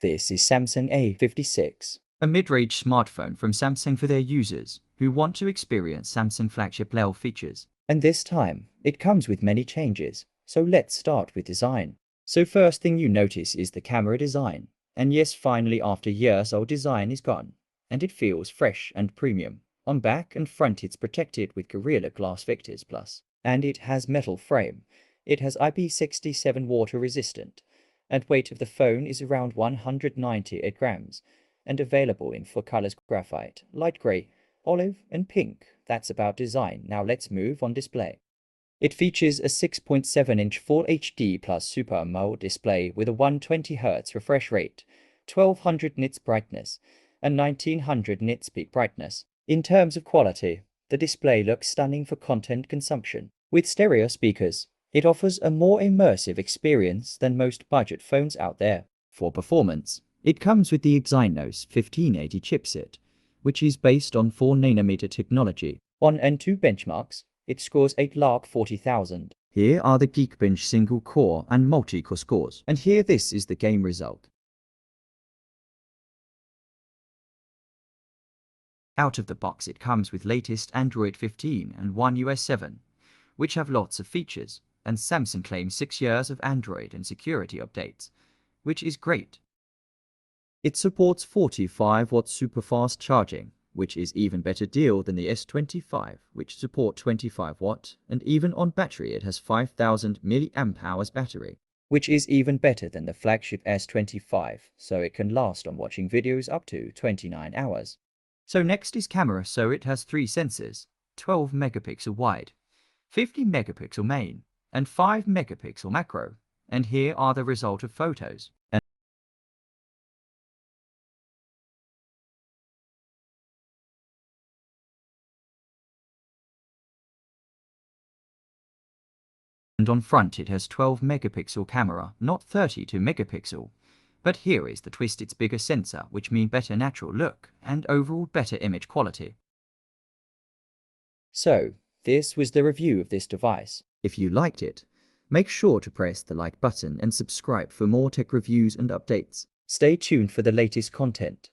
This is Samsung A56, a mid-range smartphone from Samsung for their users who want to experience Samsung flagship level features. And this time, it comes with many changes, so let's start with design. So first thing you notice is the camera design. And yes, finally after years our design is gone, and it feels fresh and premium. On back and front it's protected with Gorilla Glass Victus Plus, and it has metal frame. It has IP67 water resistant, and weight of the phone is around 198 grams, and available in 4 colors: graphite, light gray, olive, and pink. That's about design. Now let's move on display. It features a 6.7-inch Full HD plus Super AMOLED display with a 120Hz refresh rate, 1200 nits brightness, and 1900 nits peak brightness. In terms of quality, the display looks stunning for content consumption. With stereo speakers, it offers a more immersive experience than most budget phones out there. For performance, it comes with the Exynos 1580 chipset, which is based on 4nm technology. On AnTuTu benchmarks, it scores 8,40,000. Here are the Geekbench single-core and multi-core scores. And here this is the game result. Out of the box it comes with latest Android 15 and One UI 7, which have lots of features, and Samsung claims 6 years of Android and security updates, which is great. It supports 45-watt super-fast charging, which is even better deal than the S25, which support 25-watt, and even on battery it has 5000 mAh battery, which is even better than the flagship S25, so it can last on watching videos up to 29 hours. So next is camera. So it has 3 sensors, 12 megapixel wide, 50 megapixel main, and 5 megapixel macro. And here are the result of photos. And on front it has 12 megapixel camera, not 32 megapixel. But here is the twist: it's bigger sensor, which mean better natural look and overall better image quality. So, this was the review of this device. If you liked it, make sure to press the like button and subscribe for more tech reviews and updates. Stay tuned for the latest content.